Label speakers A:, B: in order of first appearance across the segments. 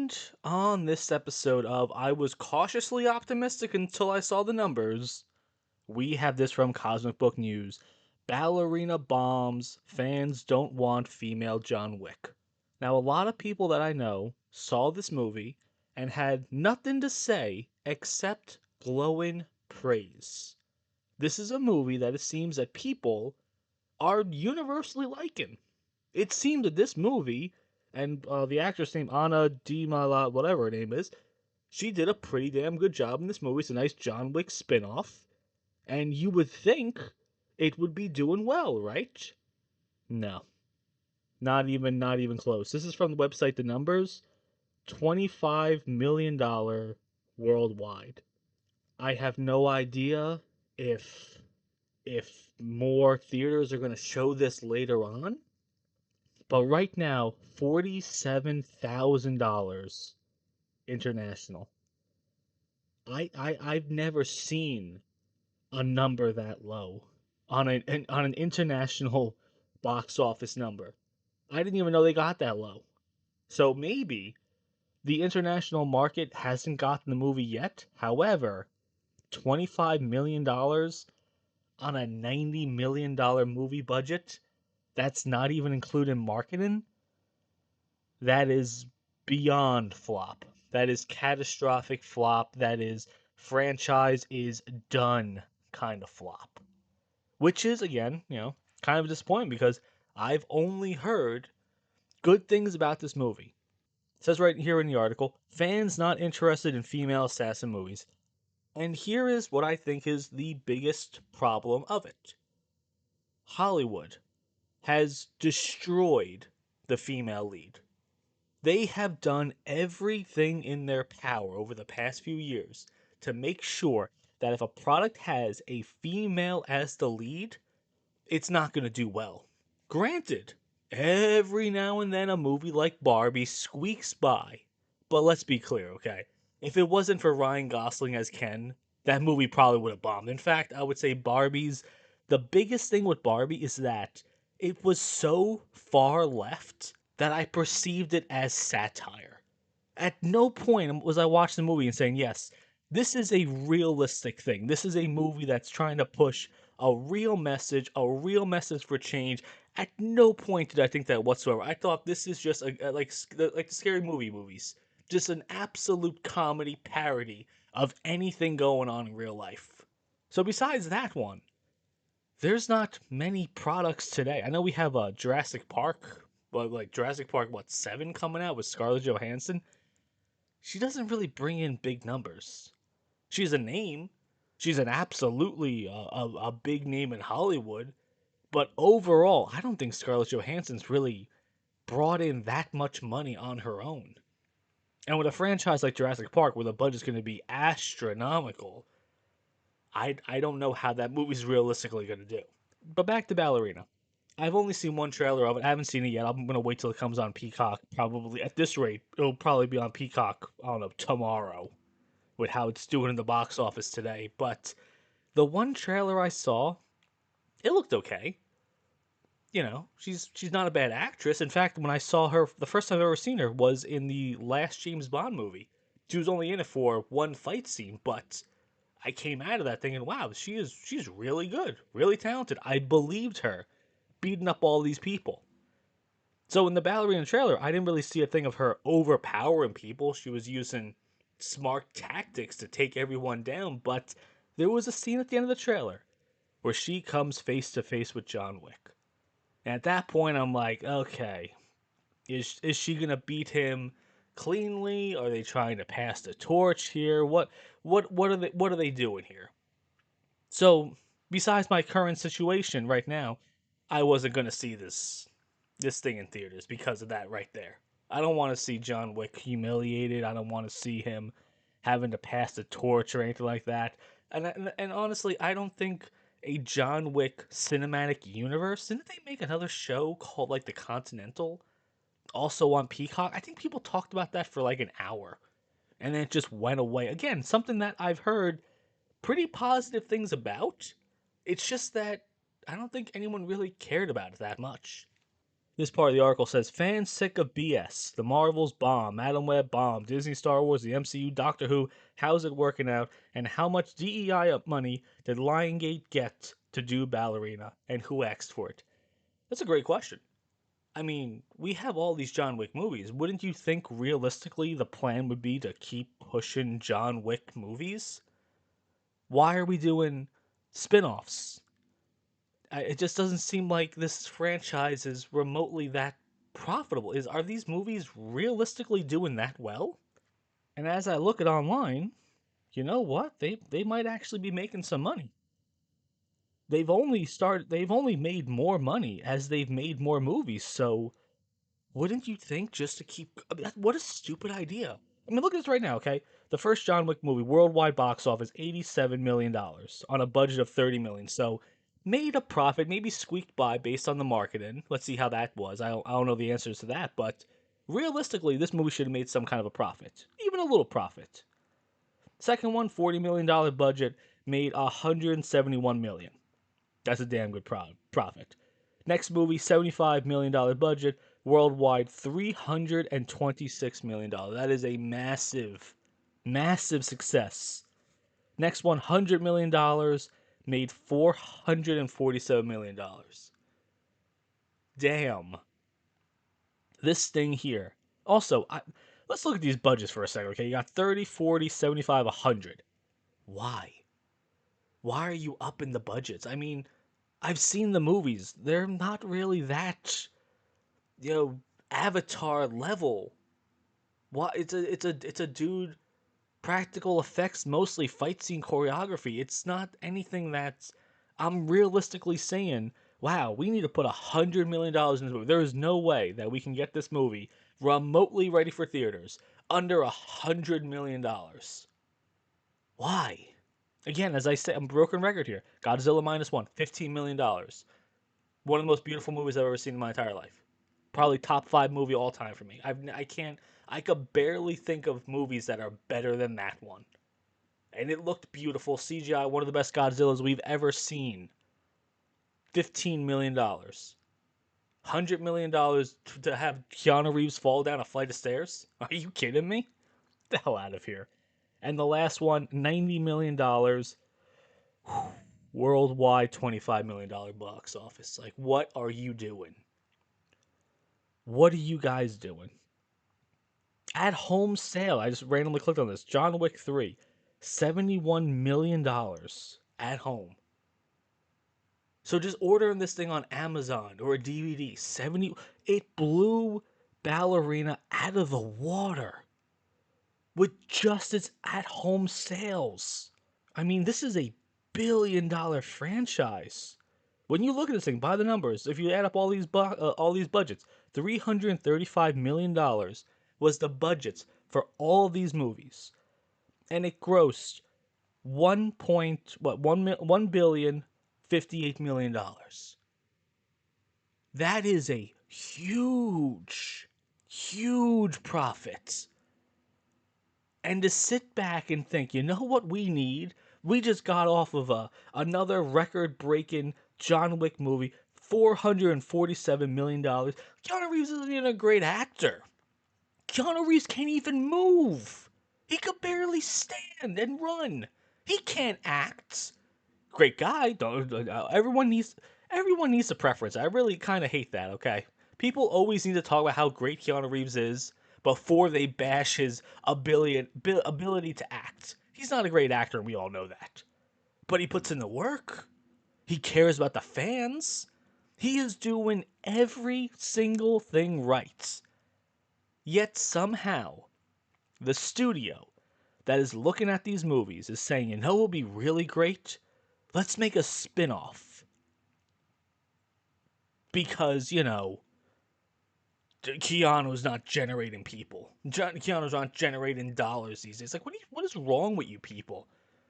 A: And on this episode of I Was Cautiously Optimistic Until I Saw the Numbers, we have this from Cosmic Book News. Ballerina bombs, fans don't want female John Wick. Now, a lot of people that I know saw this movie and had nothing to say except glowing praise. This is a movie that it seems that people are universally liking. It seemed that this movie and the actress named Anna Di Mala, whatever her name is, she did a pretty damn good job in this movie. It's a nice John Wick spinoff, and you would think it would be doing well, right? No, not even close. This is from the website The Numbers, $25 million worldwide. I have no idea if more theaters are going to show this later on. But right now, $47,000 international. I've never seen a number that low on an international box office number. I didn't even know they got that low. So maybe the international market hasn't gotten the movie yet. However, $25 million on a $90 million movie budget, that's not even including marketing. That is beyond flop. That is catastrophic flop. That is franchise is done kind of flop. Which is, again, kind of disappointing because I've only heard good things about this movie. It says right here in the article, fans not interested in female assassin movies. And here is what I think is the biggest problem of it. Hollywood has destroyed the female lead. They have done everything in their power over the past few years to make sure that if a product has a female as the lead, it's not going to do well. Granted, every now and then a movie like Barbie squeaks by. But let's be clear, okay? If it wasn't for Ryan Gosling as Ken, that movie probably would have bombed. In fact, I would say the biggest thing with Barbie is that it was so far left that I perceived it as satire. At no point was I watching the movie and saying, yes, this is a realistic thing. This is a movie that's trying to push a real message for change. At no point did I think that whatsoever. I thought this is just like the scary movies, just an absolute comedy parody of anything going on in real life. So besides that one, there's not many products today. I know we have a Jurassic Park, but like Jurassic Park, what, 7 coming out with Scarlett Johansson? She doesn't really bring in big numbers. She's a name. She's an absolutely a big name in Hollywood. But overall, I don't think Scarlett Johansson's really brought in that much money on her own. And with a franchise like Jurassic Park, where the budget's going to be astronomical, I don't know how that movie's realistically going to do. But back to Ballerina. I've only seen one trailer of it. I haven't seen it yet. I'm gonna wait till it comes on Peacock. Probably at this rate, it'll probably be on Peacock. I don't know, tomorrow, with how it's doing in the box office today. But the one trailer I saw, it looked okay. She's not a bad actress. In fact, when I saw her, the first time I've ever seen her was in the last James Bond movie. She was only in it for one fight scene, but I came out of that thinking, wow, she's really good, really talented. I believed her beating up all these people. So in the Ballerina trailer, I didn't really see a thing of her overpowering people. She was using smart tactics to take everyone down, but there was a scene at the end of the trailer where she comes face to face with John Wick. And at that point, I'm like, okay, is she gonna beat him cleanly? Are they trying to pass the torch here? What are they doing here? So besides my current situation right now, I wasn't gonna see this thing in theaters because of that right there. I don't want to see John Wick humiliated. I don't want to see him having to pass the torch or anything like that. And honestly, I don't think a John Wick cinematic universe. Didn't they make another show called like The Continental, also on Peacock? I think people talked about that for like an hour, and then it just went away. Again, something that I've heard pretty positive things about. It's just that I don't think anyone really cared about it that much. This part of the article says fans sick of BS. The Marvels bomb, Madam Web bomb, Disney, Star Wars, the MCU, Doctor Who. How's it working out? And how much DEI money did Lionsgate get to do Ballerina? And who asked for it? That's a great question. I mean, we have all these John Wick movies. Wouldn't you think realistically the plan would be to keep pushing John Wick movies? Why are we doing spin-offs? It just doesn't seem like this franchise is remotely that profitable. Are these movies realistically doing that well? And as I look at online, you know what? They might actually be making some money. They've only made more money as they've made more movies. So wouldn't you think just to keep I mean, what a stupid idea. I mean, look at this right now, okay? The first John Wick movie, worldwide box office, $87 million on a budget of 30 million. So made a profit, maybe squeaked by based on the marketing. Let's see how that was. I don't know the answers to that, but realistically, this movie should have made some kind of a profit, even a little profit. Second one, $40 million budget, made 171 million. That's a damn good profit. Next movie, $75 million budget, worldwide $326 million. That is a massive, massive success. Next one, $100 million, made $447 million. Damn. This thing here. Also, let's look at these budgets for a second, okay? You got 30, 40, 75, 100. Why? Why are you upping the budgets? I mean, I've seen the movies. They're not really that, you know, Avatar level. What it's a dude, practical effects, mostly fight scene choreography. It's not anything that's I'm realistically saying, wow, we need to put $100 million in this movie. There is no way that we can get this movie remotely ready for theaters under $100 million. Why? Again, as I said, I'm broken record here. Godzilla minus one, $15 million. One of the most beautiful movies I've ever seen in my entire life. Probably top 5 movie all time for me. I can't. I could barely think of movies that are better than that one. And it looked beautiful. CGI, one of the best Godzillas we've ever seen. $15 million. $100 million to have Keanu Reeves fall down a flight of stairs? Are you kidding me? Get the hell out of here. And the last one, $90 million. Worldwide $25 million box office. Like, what are you doing? What are you guys doing? At home sale. I just randomly clicked on this. John Wick 3. $71 million at home. So just ordering this thing on Amazon or a DVD, 70 it blew Ballerina out of the water with just its at-home sales. I mean, this is a billion-dollar franchise. When you look at this thing, by the numbers, if you add up all these budgets, $335 million was the budgets for all of these movies, and it grossed 1.58 billion. That is a huge, huge profit. And to sit back and think, you know what we need? We just got off of another record-breaking John Wick movie, $447 million. Keanu Reeves isn't even a great actor. Keanu Reeves can't even move. He could barely stand and run. He can't act. Great guy. Everyone needs a preference. I really kind of hate that. Okay, people always need to talk about how great Keanu Reeves is before they bash his ability to act. He's not a great actor, and we all know that. But he puts in the work. He cares about the fans. He is doing every single thing right. Yet somehow, the studio that is looking at these movies is saying, you know what would be really great? Let's make a spin-off. Because, Keanu's not generating people. Keanu's not generating dollars these days. Like, what is wrong with you people?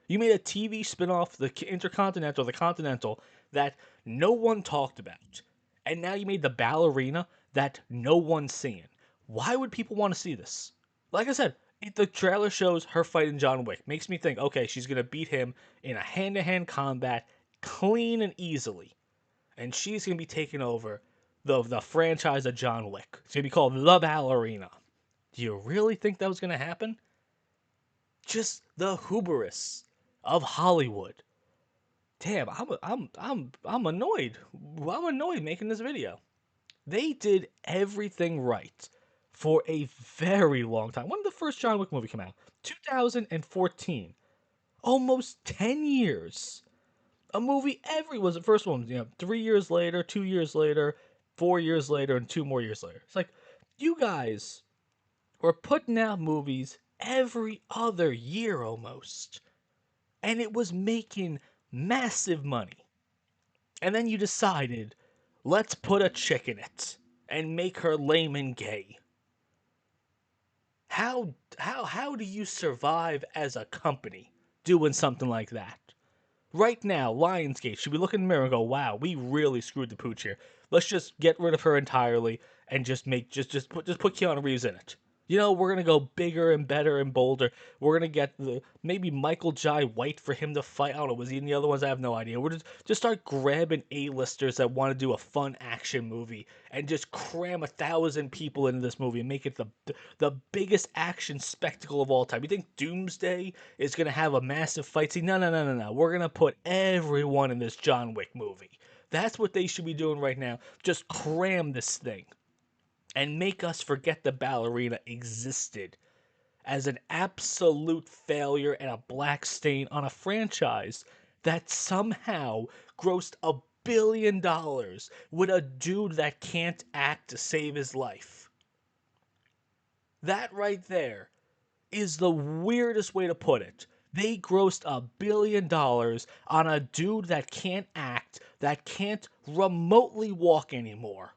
A: You made a TV spin-off, the Continental, that no one talked about. And now you made the Ballerina that no one's seeing. Why would people want to see this? Like I said, the trailer shows her fighting John Wick. Makes me think, okay, she's going to beat him in a hand-to-hand combat clean and easily. And she's going to be taking over the franchise of John Wick. It's gonna be called The Ballerina. Do you really think that was gonna happen? Just the hubris of Hollywood. Damn, I'm annoyed. I'm annoyed making this video. They did everything right for a very long time. When did the first John Wick movie come out? 2014. Almost 10 years. A movie was the first one, 3 years later, 2 years later, 4 years later, and 2 more years later. It's like, you guys were putting out movies every other year almost. And it was making massive money. And then you decided, let's put a chick in it and make her lame and gay. How do you survive as a company doing something like that? Right now, Lionsgate should be looking in the mirror and go, wow, we really screwed the pooch here. Let's just get rid of her entirely and just put Keanu Reeves in it. We're gonna go bigger and better and bolder. We're gonna get maybe Michael Jai White for him to fight. I don't know, was he in the other ones? I have no idea. We're just start grabbing A-listers that want to do a fun action movie and just cram 1,000 people into this movie and make it the biggest action spectacle of all time. You think Doomsday is gonna have a massive fight scene? No. We're gonna put everyone in this John Wick movie. That's what they should be doing right now. Just cram this thing. And make us forget the Ballerina existed as an absolute failure and a black stain on a franchise that somehow grossed $1 billion with a dude that can't act to save his life. That right there is the weirdest way to put it. They grossed $1 billion on a dude that can't act, that can't remotely walk anymore.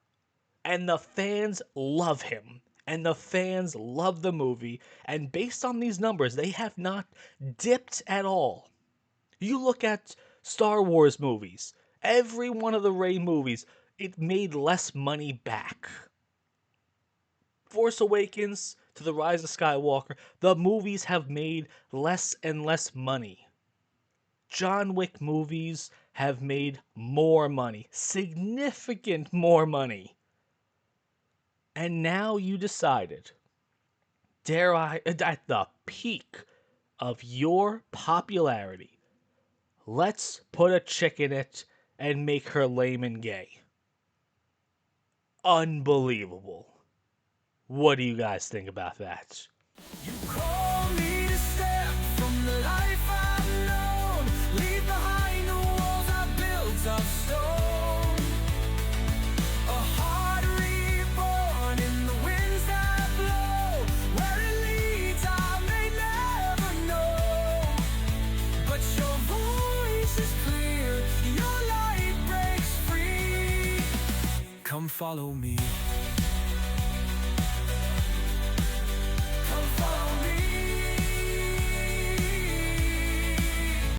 A: And the fans love him. And the fans love the movie. And based on these numbers, they have not dipped at all. You look at Star Wars movies. Every one of the Rey movies, it made less money back. Force Awakens to The Rise of Skywalker, the movies have made less and less money. John Wick movies have made more money. Significant more money. And now you decided, dare I, at the peak of your popularity, let's put a chick in it and make her lame and gay. Unbelievable. What do you guys think about that?
B: You call me to step from the life I've known, leave behind the walls I built of stone. A heart reborn in the winds that blow, where it leads I may never know. But your voice is clear, your light breaks free. Come follow me.